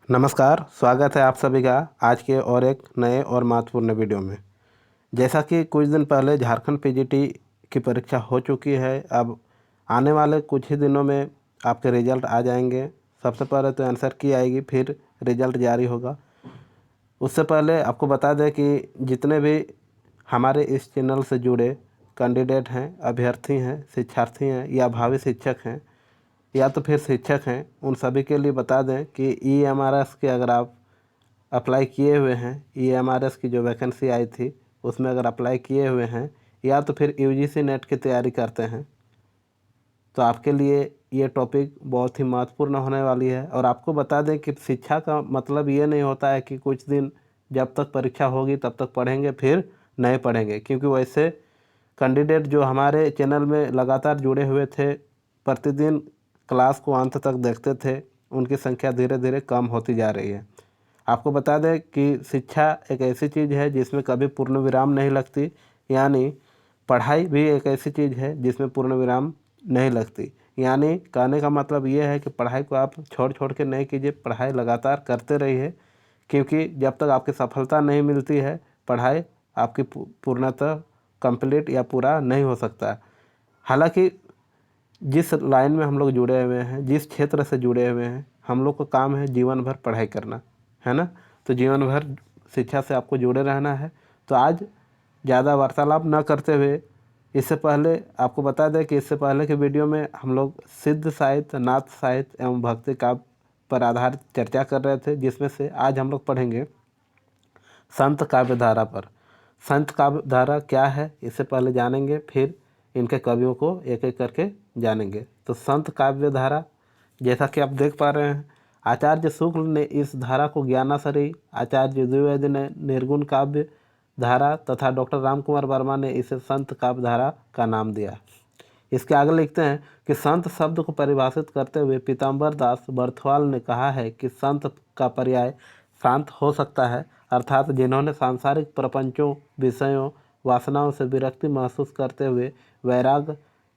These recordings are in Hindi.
नमस्कार, स्वागत है आप सभी का आज के और एक नए और महत्वपूर्ण वीडियो में। जैसा कि कुछ दिन पहले झारखंड पीजीटी की परीक्षा हो चुकी है, अब आने वाले कुछ ही दिनों में आपके रिज़ल्ट आ जाएंगे। सबसे पहले तो आंसर की आएगी, फिर रिज़ल्ट जारी होगा। उससे पहले आपको बता दें कि जितने भी हमारे इस चैनल से जुड़े कैंडिडेट हैं, अभ्यर्थी हैं, शिक्षार्थी हैं या भावी शिक्षक हैं या तो फिर शिक्षक हैं, उन सभी के लिए बता दें कि ईएमआरएस के अगर आप अप्लाई किए हुए हैं, ईएमआरएस की जो वैकेंसी आई थी उसमें अगर अप्लाई किए हुए हैं या तो फिर यूजीसी नेट की तैयारी करते हैं तो आपके लिए ये टॉपिक बहुत ही महत्वपूर्ण होने वाली है। और आपको बता दें कि शिक्षा का मतलब ये नहीं होता है कि कुछ दिन जब तक परीक्षा होगी तब तक पढ़ेंगे फिर नहीं पढ़ेंगे, क्योंकि वैसे कैंडिडेट जो हमारे चैनल में लगातार जुड़े हुए थे, प्रतिदिन क्लास को अंत तक देखते थे, उनकी संख्या धीरे धीरे कम होती जा रही है। आपको बता दें कि शिक्षा एक ऐसी चीज़ है जिसमें कभी पूर्ण विराम नहीं लगती, यानी पढ़ाई भी एक ऐसी चीज़ है जिसमें पूर्ण विराम नहीं लगती। यानी कहने का मतलब ये है कि पढ़ाई को आप छोड़ छोड़ के नहीं कीजिए, पढ़ाई लगातार करते रहिए, क्योंकि जब तक आपकी सफलता नहीं मिलती है पढ़ाई आपकी पूर्णतः कंप्लीट या पूरा नहीं हो सकता। हालांकि जिस लाइन में हम लोग जुड़े हुए हैं, जिस क्षेत्र से जुड़े हुए हैं, हम लोग का काम है जीवन भर पढ़ाई करना, है ना। तो जीवन भर शिक्षा से आपको जुड़े रहना है। तो आज ज़्यादा वार्तालाप न करते हुए, इससे पहले आपको बता दें कि इससे पहले के वीडियो में हम लोग सिद्ध साहित्य, नाथ साहित्य एवं भक्ति काव्य पर आधारित चर्चा कर रहे थे, जिसमें से आज हम लोग पढ़ेंगे संत काव्य धारा पर। संत काव्य धारा क्या है इससे पहले जानेंगे, फिर इनके कवियों को एक एक करके जानेंगे। तो संत काव्य धारा, जैसा कि आप देख पा रहे हैं, आचार्य शुक्ल ने इस धारा को ज्ञानाश्रयी, आचार्य द्विवेदी ने निर्गुण काव्य धारा तथा डॉक्टर रामकुमार वर्मा ने इसे संत काव्य धारा का नाम दिया। इसके आगे लिखते हैं कि संत शब्द को परिभाषित करते हुए पीताम्बर दास बर्थवाल ने कहा है कि संत का पर्याय शांत हो सकता है, अर्थात जिन्होंने सांसारिक प्रपंचों, विषयों, वासनाओं से विरक्ति महसूस करते हुए वैराग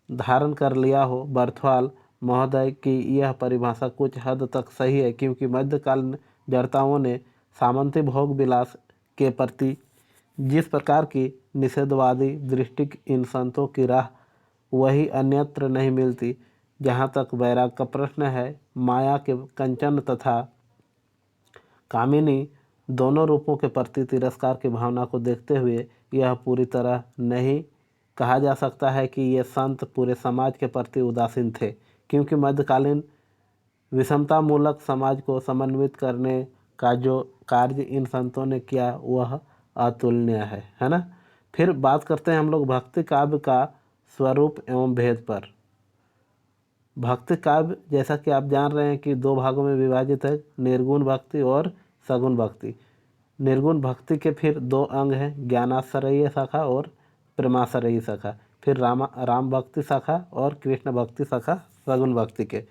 धारण कर लिया हो। बर्थवाल महोदय की यह परिभाषा कुछ हद तक सही है, क्योंकि मध्यकालीन जड़ताओं ने सामंती भोग विलास के प्रति जिस प्रकार की निषेधवादी दृष्टि इन संतों की राह वही अन्यत्र नहीं मिलती। जहाँ तक वैराग का प्रश्न है, माया के कंचन तथा कामिनी दोनों रूपों के प्रति तिरस्कार की भावना को देखते हुए यह पूरी तरह नहीं कहा जा सकता है कि ये संत पूरे समाज के प्रति उदासीन थे, क्योंकि मध्यकालीन विषमतामूलक समाज को समन्वित करने का जो कार्य इन संतों ने किया वह अतुलनीय है ना। फिर बात करते हैं हम लोग भक्ति काव्य का स्वरूप एवं भेद पर। भक्ति काव्य, जैसा कि आप जान रहे हैं कि दो भागों में विभाजित है, निर्गुण भक्ति और सगुण भक्ति। निर्गुण भक्ति के फिर दो अंग हैं, ज्ञानाश्रयी शाखा और प्रेमाश्रयी शाखा। फिर राम भक्ति शाखा और कृष्ण भक्ति शाखा सगुण भक्ति के,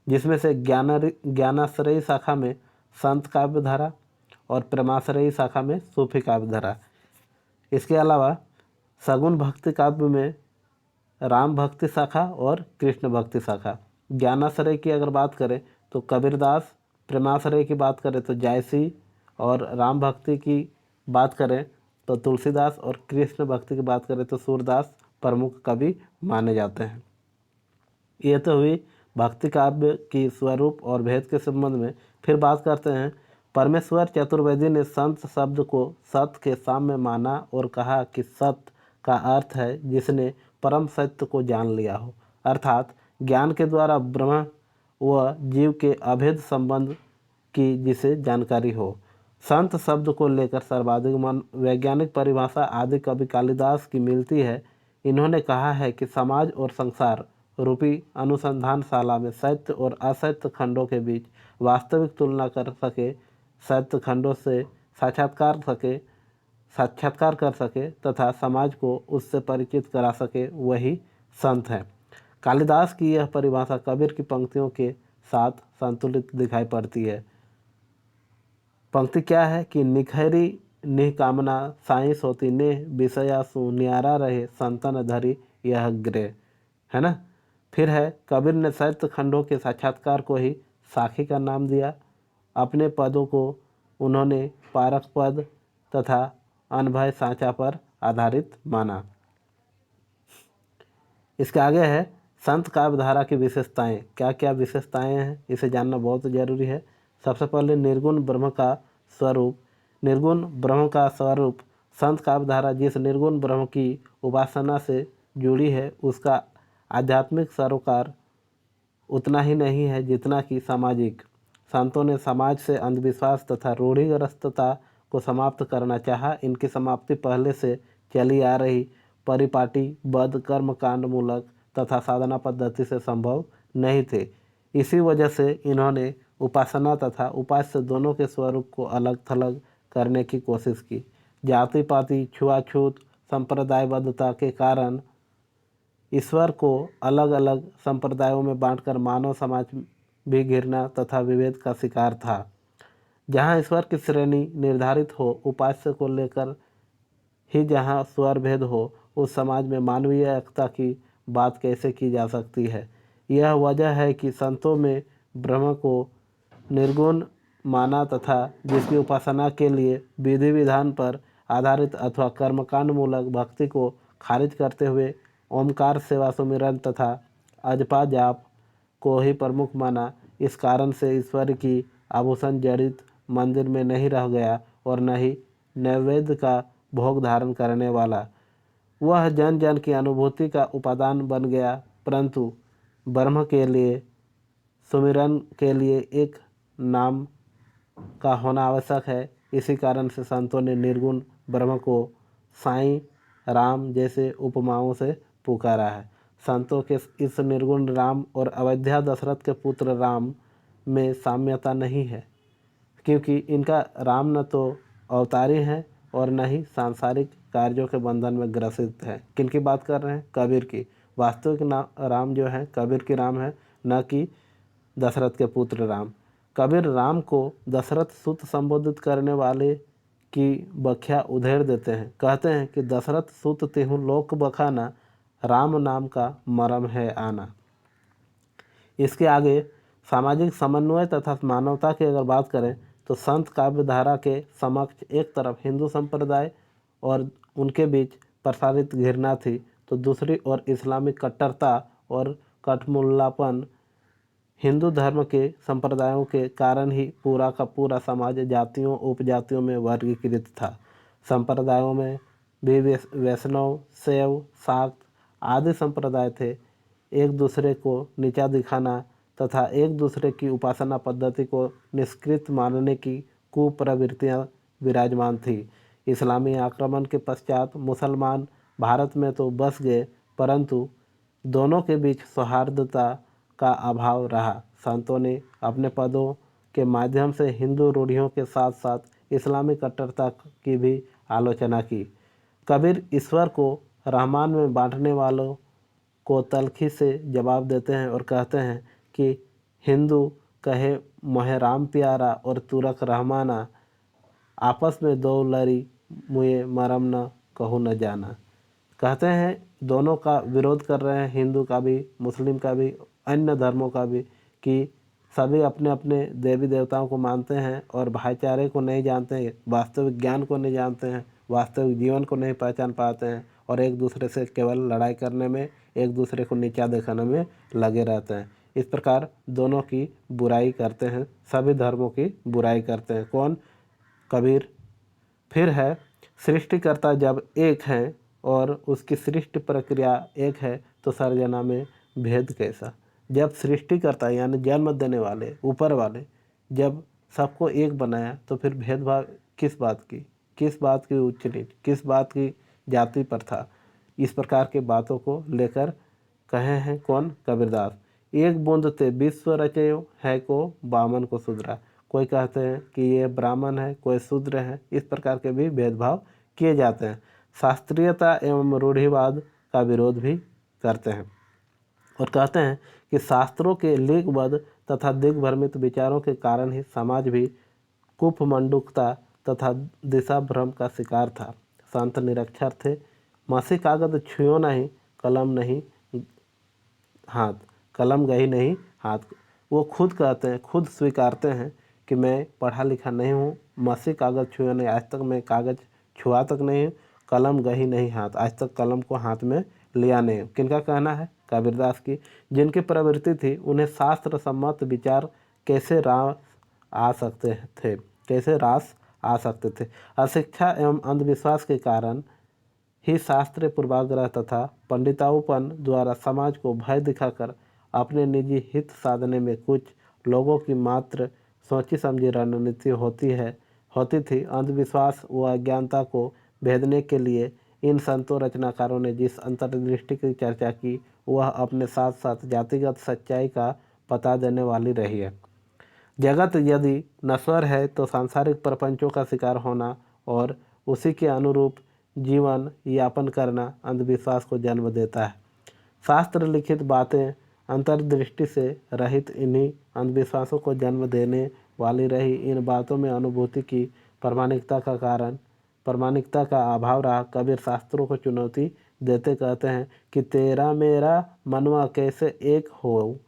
जिसमें से ज्ञानाश्रयी शाखा में संत काव्य धारा और प्रेमाश्रयी शाखा में सूफी काव्य धारा। इसके अलावा सगुण भक्ति काव्य में राम भक्ति शाखा और कृष्ण भक्ति शाखा। ज्ञानाश्रय की अगर बात करें तो कबीरदास, प्रेमाश्रय की बात करें तो जायसी, और राम भक्ति की बात करें तो तुलसीदास, और कृष्ण भक्ति की बात करें तो सूरदास प्रमुख कवि माने जाते हैं। ये तो हुई भक्ति काव्य की स्वरूप और भेद के संबंध में। फिर बात करते हैं, परमेश्वर चतुर्वेदी ने संत शब्द को सत्य के साम्य माना और कहा कि सत्य का अर्थ है जिसने परम सत्य को जान लिया हो, अर्थात ज्ञान के द्वारा ब्रह्म व जीव के अभेद संबंध की जिसे जानकारी हो। संत शब्द को लेकर सर्वाधिक वैज्ञानिक परिभाषा आदि कवि कालिदास की मिलती है। इन्होंने कहा है कि समाज और संसार रूपी अनुसंधानशाला में सत्य और असत्य खंडों के बीच वास्तविक तुलना कर सके, सत्य खंडों से साक्षात्कार कर सके तथा समाज को उससे परिचित करा सके, वही संत हैं। कालिदास की यह परिभाषा कबीर की पंक्तियों के साथ संतुलित दिखाई पड़ती है। पंक्ति क्या है कि निखैरी निकामना साई सोती ने विषया सु न्यारा रहे संतन धरी यह ग्रह, है ना। फिर है, कबीर ने सत्य खंडों के साक्षात्कार को ही साखी का नाम दिया। अपने पदों को उन्होंने पारक पद तथा अनभय सांचा पर आधारित माना। इसके आगे है संत काव्यधारा की विशेषताएं। क्या क्या विशेषताएं हैं, इसे जानना बहुत ज़रूरी है। सबसे पहले निर्गुण ब्रह्म का स्वरूप। निर्गुण ब्रह्म का स्वरूप। संत काव्यधारा जिस निर्गुण ब्रह्म की उपासना से जुड़ी है उसका आध्यात्मिक सरोकार उतना ही नहीं है जितना कि सामाजिक। संतों ने समाज से अंधविश्वास तथा रूढ़िग्रस्तता को समाप्त करना चाहा। इनकी समाप्ति पहले से चली आ रही परिपाटीबद्ध कर्मकांड मूलक तथा साधना पद्धति से संभव नहीं थे। इसी वजह से इन्होंने उपासना तथा उपास्य दोनों के स्वरूप को अलग थलग करने की कोशिश की। जाति पाति छुआछूत संप्रदायबद्धता के कारण ईश्वर को अलग अलग संप्रदायों में बांटकर मानव समाज भी घृणा तथा विभेद का शिकार था। जहाँ ईश्वर की श्रेणी निर्धारित हो, उपास्य को लेकर ही जहाँ स्वर भेद हो, उस समाज में मानवीय एकता की बात कैसे की जा सकती है। यह वजह है कि संतों में ब्रह्म को निर्गुण माना तथा जिसकी उपासना के लिए विधि विधान पर आधारित अथवा कर्मकांड मूलक भक्ति को खारिज करते हुए ओमकार सेवा सुमिरन तथा अजपा जाप को ही प्रमुख माना। इस कारण से ईश्वर की आभूषण जड़ित मंदिर में नहीं रह गया और न ही नैवेद्य का भोग धारण करने वाला। वह जन जन की अनुभूति का उपादान बन गया, परंतु ब्रह्म के लिए सुमिरन के लिए एक नाम का होना आवश्यक है। इसी कारण से संतों ने निर्गुण ब्रह्म को साईं राम जैसे उपमाओं से पुकारा है। संतों के इस निर्गुण राम और अयोध्या दशरथ के पुत्र राम में साम्यता नहीं है, क्योंकि इनका राम न तो अवतारी है और न ही सांसारिक कार्यों के बंधन में ग्रसित है। किनकी बात कर रहे हैं? कबीर की। वास्तविक राम जो है कबीर की राम है, न कि दशरथ के पुत्र राम। कबीर राम को दशरथ सुत संबोधित करने वाले की व्याख्या उधेड़ देते हैं। कहते हैं कि दशरथ सुत तिहु लोक बखाना, राम नाम का मरम है आना। इसके आगे सामाजिक समन्वय तथा मानवता की अगर बात करें तो संत काव्यधारा के समक्ष एक तरफ हिंदू संप्रदाय और उनके बीच प्रसारित घृणा थी, तो दूसरी ओर इस्लामिक कट्टरता और कठमुल्लापन। हिंदू धर्म के संप्रदायों के कारण ही पूरा का पूरा समाज जातियों उपजातियों में वर्गीकृत था। संप्रदायों में भी वैष्णव, शैव, शाक्त आदि संप्रदाय थे। एक दूसरे को नीचा दिखाना तथा एक दूसरे की उपासना पद्धति को निष्कृत मानने की कुप्रवृत्तियाँ विराजमान थी। इस्लामी आक्रमण के पश्चात मुसलमान भारत में तो बस गए, परंतु दोनों के बीच सौहार्दता का अभाव रहा। संतों ने अपने पदों के माध्यम से हिंदू रूढ़ियों के साथ साथ इस्लामी कट्टरता की भी आलोचना की। कबीर ईश्वर को रहमान में बांटने वालों को तलखी से जवाब देते हैं और कहते हैं कि हिंदू कहे मोहे राम प्यारा और तुरक रहमाना, आपस में दो लड़ी मुझे मरम न कहूँ न जाना। कहते हैं दोनों का विरोध कर रहे हैं, हिंदू का भी, मुस्लिम का भी, अन्य धर्मों का भी, कि सभी अपने अपने देवी देवताओं को मानते हैं और भाईचारे को नहीं जानते हैं, वास्तविक ज्ञान को नहीं जानते हैं, वास्तविक जीवन को नहीं पहचान पाते हैं और एक दूसरे से केवल लड़ाई करने में, एक दूसरे को नीचा दिखाने में लगे रहते हैं। इस प्रकार दोनों की बुराई करते हैं, सभी धर्मों की बुराई करते हैं। कौन? कबीर। फिर है सृष्टिकर्ता जब एक है और उसकी सृष्टि प्रक्रिया एक है तो सर्जना में भेद कैसा। जब सृष्टिकर्ता यानी जन्म देने वाले ऊपर वाले जब सबको एक बनाया तो फिर भेदभाव किस बात की, किस बात की उच्च नीच, किस बात की जाति प्रथा। इस प्रकार के बातों को लेकर कहे हैं कौन? कबीरदास। एक बूंद ते विश्व रचयो है को बामन को शूद्रा। कोई कहते हैं कि ये ब्राह्मण है, कोई शूद्र है। इस प्रकार के भी भेदभाव किए जाते हैं। शास्त्रीयता एवं रूढ़िवाद का विरोध भी करते हैं और कहते हैं कि शास्त्रों के लेखबद्ध तथा दिग्भ्रमित विचारों के कारण ही समाज भी कुपमंडूकता तथा दिशा भ्रम का शिकार था। संत निरक्षर थे। मसी कागज छुओ नहीं, कलम नहीं हाथ, कलम गई नहीं हाथ। वो खुद कहते हैं, खुद स्वीकारते हैं कि कि मैं पढ़ा लिखा नहीं हूँ, मसी कागज़ छुआ नहीं, आज तक मैं कागज़ छुआ तक नहीं हूँ, कलम गही नहीं हाथ, आज तक कलम को हाथ में लिया नहीं हूँ। किनका कहना है? कबीरदास की। जिनकी प्रवृत्ति थी उन्हें शास्त्र सम्मत विचार कैसे रास आ सकते थे, कैसे रास आ सकते थे। अशिक्षा एवं अंधविश्वास के कारण ही शास्त्रीय पूर्वाग्रह तथा पंडिताऊपन द्वारा समाज को भय दिखाकर अपने निजी हित साधने में कुछ लोगों की मात्र सोची समझी रणनीति होती थी। अंधविश्वास व अज्ञानता को भेदने के लिए इन संतों रचनाकारों ने जिस अंतर्दृष्टि की चर्चा की वह अपने साथ साथ जातिगत सच्चाई का पता देने वाली रही है। जगत यदि नश्वर है तो सांसारिक प्रपंचों का शिकार होना और उसी के अनुरूप जीवन यापन करना अंधविश्वास को जन्म देता है। शास्त्र लिखित बातें अंतर्दृष्टि से रहित इन्हीं अंधविश्वासों को जन्म देने वाली रही। इन बातों में अनुभूति की प्रामाणिकता का अभाव रहा। कबीर शास्त्रों को चुनौती देते कहते हैं कि तेरा मेरा मनवा कैसे एक हो,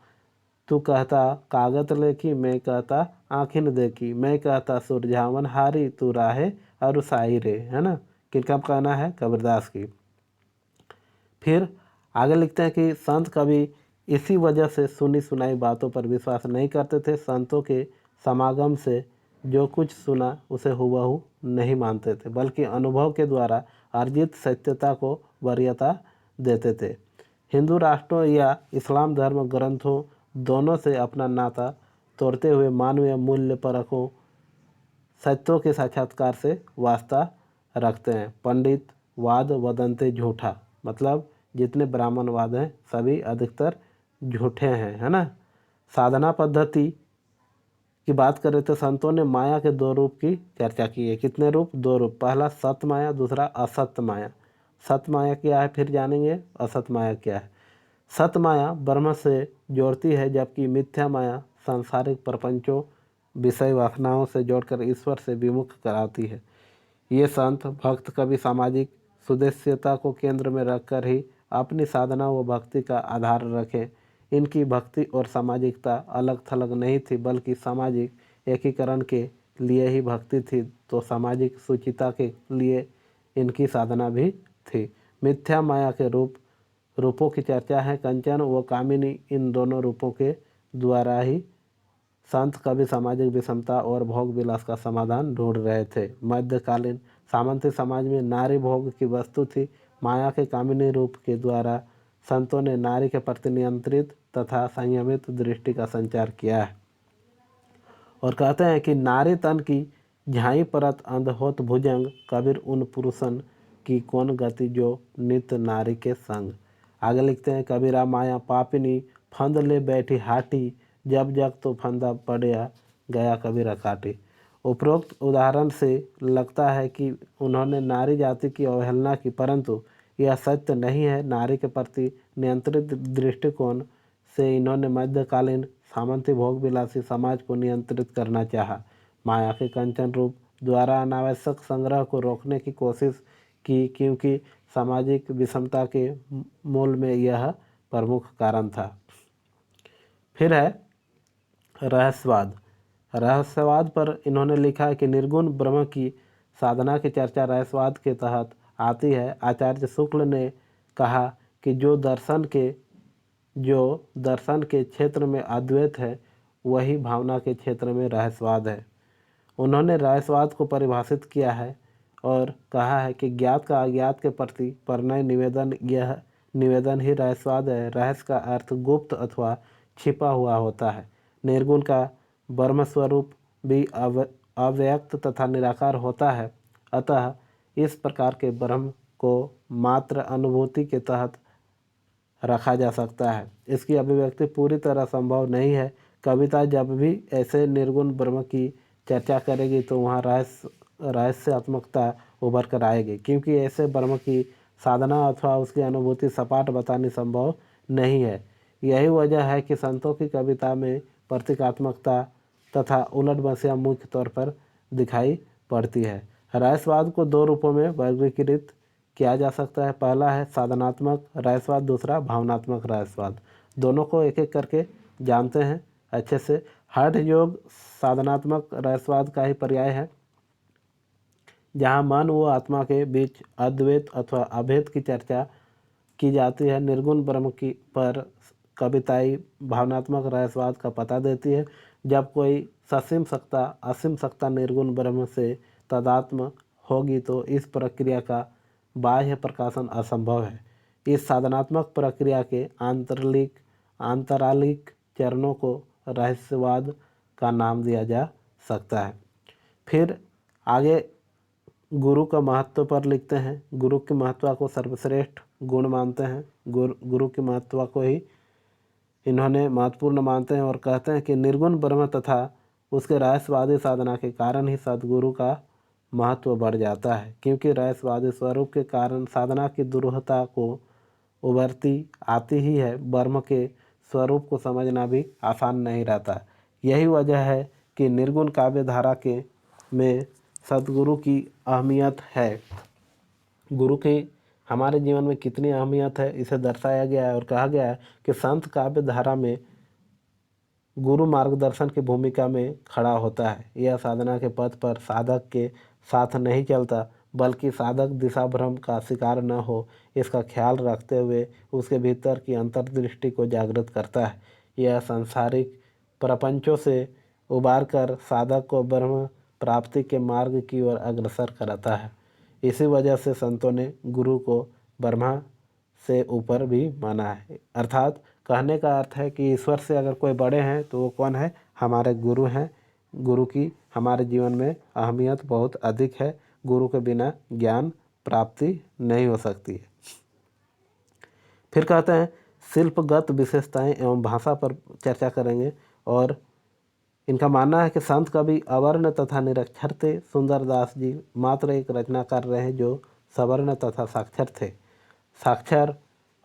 तू कहता कागत लेखी, मैं कहता आँखिन देखी, मैं कहता सुरझावन हारी, तू राहे और साई रे, है ना। किनका कहना है? कबीरदास की। फिर आगे लिखते हैं कि संत कभी इसी वजह से सुनी सुनाई बातों पर विश्वास नहीं करते थे। संतों के समागम से जो कुछ सुना उसे हुबहू नहीं मानते थे, बल्कि अनुभव के द्वारा अर्जित सत्यता को वरीयता देते थे। हिंदू राष्ट्रों या इस्लाम धर्म ग्रंथों दोनों से अपना नाता तोड़ते हुए मानवीय मूल्य परखों सत्यों के साक्षात्कार से वास्ता रखते हैं। पंडित वाद वदंते झूठा, मतलब जितने ब्राह्मणवाद हैं सभी अधिकतर झूठे हैं, है ना। साधना पद्धति की बात करें तो संतों ने माया के दो रूप की चर्चा की है। कितने रूप? दो रूप। पहला सत माया, दूसरा असत माया। सत माया क्या है फिर जानेंगे, असत माया क्या है। सत माया ब्रह्म से जोड़ती है, जबकि मिथ्या माया सांसारिक प्रपंचों विषय वासनाओं से जोड़कर ईश्वर से विमुख कराती है। ये संत भक्त कभी सामाजिक सुदेश्यता को केंद्र में रखकर ही अपनी साधना व भक्ति का आधार रखें। इनकी भक्ति और सामाजिकता अलग थलग नहीं थी, बल्कि सामाजिक एकीकरण के लिए ही भक्ति थी, तो सामाजिक सुचिता के लिए इनकी साधना भी थी। मिथ्या माया के रूपों की चर्चा है। कंचन व कामिनी, इन दोनों रूपों के द्वारा ही संत कभी सामाजिक विषमता और भोग विलास का समाधान ढूंढ रहे थे। मध्यकालीन सामंती समाज में नारी भोग की वस्तु थी। माया के कामिनी रूप के द्वारा संतों ने नारी के प्रति नियंत्रित तथा संयमित दृष्टि का संचार किया है और कहते हैं कि नारी तन की झाई परत अंध होत भुजंग, कबीर उन पुरुषन की कौन गति जो नित्य नारी के संग। आगे लिखते हैं, कबीरा माया पापिनी फंद ले बैठी हाटी, जब जग तो फंदा पड़या गया कबीरा काटी। उपरोक्त उदाहरण से लगता है कि उन्होंने नारी जाति की अवहेलना की, परंतु यह सत्य नहीं है। नारी के प्रति नियंत्रित दृष्टिकोण से इन्होंने मध्यकालीन सामंती भोग विलासी समाज को नियंत्रित करना चाहा। माया के कंचन रूप द्वारा अनावश्यक संग्रह को रोकने की कोशिश की, क्योंकि सामाजिक विषमता के मूल में यह प्रमुख कारण था। फिर है रहस्यवाद। रहस्यवाद पर इन्होंने लिखा है कि निर्गुण ब्रह्म की साधना की चर्चा रहस्यवाद के तहत आती है। आचार्य शुक्ल ने कहा कि जो दर्शन के क्षेत्र में अद्वैत है वही भावना के क्षेत्र में रहस्यवाद है। उन्होंने रहस्यवाद को परिभाषित किया है और कहा है कि ज्ञात का अज्ञात के प्रति परिणय निवेदन, यह निवेदन ही रहस्यवाद है। रहस्य का अर्थ गुप्त अथवा छिपा हुआ होता है। निर्गुण का ब्रह्म स्वरूप भी अव्यक्त तथा निराकार होता है। अतः इस प्रकार के ब्रह्म को मात्र अनुभूति के तहत रखा जा सकता है। इसकी अभिव्यक्ति पूरी तरह संभव नहीं है। कविता जब भी ऐसे निर्गुण ब्रह्म की चर्चा करेगी तो वहाँ रहस्यात्मकता उभर कर आएगी, क्योंकि ऐसे ब्रह्म की साधना अथवा उसकी अनुभूति सपाट बतानी संभव नहीं है। यही वजह है कि संतों की कविता में प्रतीकात्मकता तथा उलट-बसियाँ मुख्य तौर पर दिखाई पड़ती है। रहस्यवाद को दो रूपों में वर्गीकृत किया जा सकता है। पहला है साधनात्मक रहस्यवाद, दूसरा भावनात्मक रहस्यवाद। दोनों को एक एक करके जानते हैं अच्छे से। हठ योग साधनात्मक रहस्यवाद का ही पर्याय है, जहाँ मन व आत्मा के बीच अद्वैत अथवा अभेद की चर्चा की जाती है। निर्गुण ब्रह्म की पर कविताई भावनात्मक रहस्यवाद का पता देती है। जब कोई ससीम सत्ता असीम सत्ता निर्गुण ब्रह्म से तदात्म होगी तो इस प्रक्रिया का बाह्य प्रकाशन असंभव है। इस साधनात्मक प्रक्रिया के आंतरालिक चरणों को रहस्यवाद का नाम दिया जा सकता है। फिर आगे गुरु का महत्व पर लिखते हैं। गुरु के महत्व को सर्वश्रेष्ठ गुण मानते हैं। गुरु के महत्व को ही इन्होंने महत्वपूर्ण मानते हैं और कहते हैं कि निर्गुण ब्रह्म तथा उसके रहस्यवादी साधना के कारण ही सद्गुरु का महत्व बढ़ जाता है, क्योंकि रहस्यवादी स्वरूप के कारण साधना की दुरूहता को उभरती आती ही है। ब्रह्म के स्वरूप को समझना भी आसान नहीं रहता। यही वजह है कि निर्गुण काव्य धारा के में सद्गुरु की अहमियत है। गुरु की हमारे जीवन में कितनी अहमियत है इसे दर्शाया गया है और कहा गया है कि संत काव्य धारा में गुरु मार्गदर्शन की भूमिका में खड़ा होता है। यह साधना के पथ पर साधक के साथ नहीं चलता, बल्कि साधक दिशा भ्रम का शिकार न हो इसका ख्याल रखते हुए उसके भीतर की अंतर्दृष्टि को जागृत करता है। यह सांसारिक प्रपंचों से उबार कर साधक को ब्रह्म प्राप्ति के मार्ग की ओर अग्रसर कराता है। इसी वजह से संतों ने गुरु को ब्रह्मा से ऊपर भी माना है। अर्थात कहने का अर्थ है कि ईश्वर से अगर कोई बड़े हैं तो वो कौन है? हमारे गुरु हैं। गुरु की हमारे जीवन में अहमियत बहुत अधिक है। गुरु के बिना ज्ञान प्राप्ति नहीं हो सकती है। फिर कहते हैं शिल्पगत विशेषताएं एवं भाषा पर चर्चा करेंगे और इनका मानना है कि संत कवि अवर्ण तथा निरक्षर थे। सुंदरदास जी मात्र एक रचनाकार रहे जो सवर्ण तथा साक्षर थे। साक्षर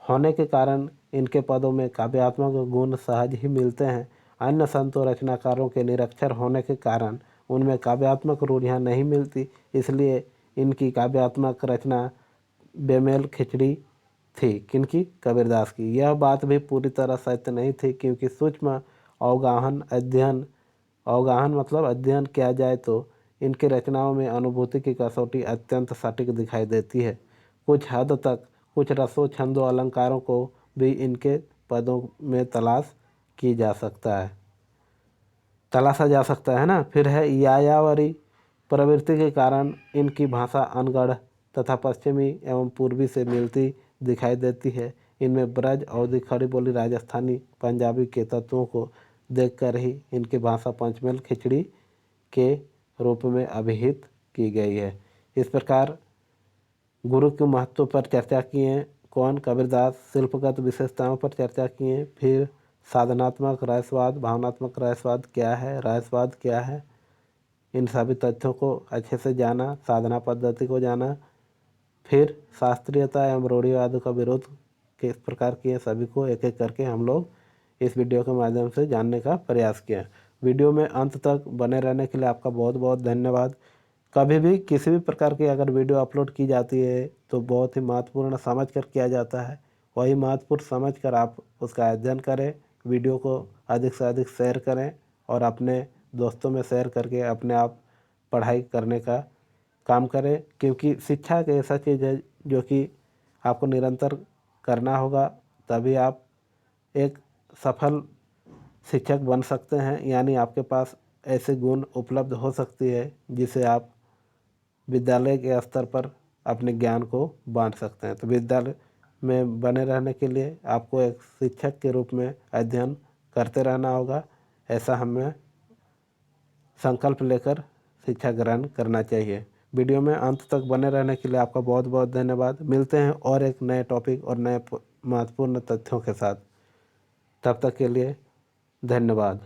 होने के कारण इनके पदों में काव्यात्मक गुण सहज ही मिलते हैं। अन्य संतों रचनाकारों के निरक्षर होने के कारण उनमें काव्यात्मक रूढ़ियाँ नहीं मिलती, इसलिए इनकी काव्यात्मक रचना बेमेल खिचड़ी थी। किनकी? कबीरदास की। यह बात भी पूरी तरह सत्य नहीं थी, क्योंकि सूक्ष्म अवगाहन मतलब अध्ययन किया जाए तो इनकी रचनाओं में अनुभूति की कसौटी अत्यंत सटीक दिखाई देती है। कुछ हद तक कुछ रसों छंदों अलंकारों को भी इनके पदों में तलाशा जा सकता है ना। फिर है यायावरी प्रवृत्ति के कारण इनकी भाषा अनगढ़ तथा पश्चिमी एवं पूर्वी से मिलती दिखाई देती है। इनमें ब्रज, अवधी, खड़ी बोली, राजस्थानी, पंजाबी के तत्वों को देखकर ही इनकी भाषा पंचमेल खिचड़ी के रूप में अभिहित की गई है। इस प्रकार गुरु के महत्व पर चर्चा किए कौन? कबीरदास। शिल्पगत विशेषताओं पर चर्चा किए। फिर साधनात्मक रहस्यवाद, भावनात्मक रहस्यवाद क्या है, रहस्यवाद क्या है, इन सभी तथ्यों को अच्छे से जाना, साधना पद्धति को जाना। फिर शास्त्रीयता एवं रूढ़िवाद का विरोध किस प्रकार किए, सभी को एक एक करके हम लोग इस वीडियो के माध्यम से जानने का प्रयास किया। वीडियो में अंत तक बने रहने के लिए आपका बहुत बहुत धन्यवाद। कभी भी किसी भी प्रकार की अगर वीडियो अपलोड की जाती है तो बहुत ही महत्वपूर्ण समझ कर किया जाता है। वही महत्वपूर्ण समझ कर आप उसका अध्ययन करें, वीडियो को अधिक से अधिक शेयर करें और अपने दोस्तों में शेयर करके अपने आप पढ़ाई करने का काम करें, क्योंकि शिक्षा एक ऐसा चीज़ है जो कि आपको निरंतर करना होगा, तभी आप एक सफल शिक्षक बन सकते हैं। यानी आपके पास ऐसे गुण उपलब्ध हो सकती है जिसे आप विद्यालय के स्तर पर अपने ज्ञान को बांट सकते हैं। तो विद्यालय में बने रहने के लिए आपको एक शिक्षक के रूप में अध्ययन करते रहना होगा। ऐसा हमें संकल्प लेकर शिक्षा ग्रहण करना चाहिए। वीडियो में अंत तक बने रहने के लिए आपका बहुत बहुत धन्यवाद। मिलते हैं और एक नए टॉपिक और नए महत्वपूर्ण तथ्यों के साथ। तब तक के लिए धन्यवाद।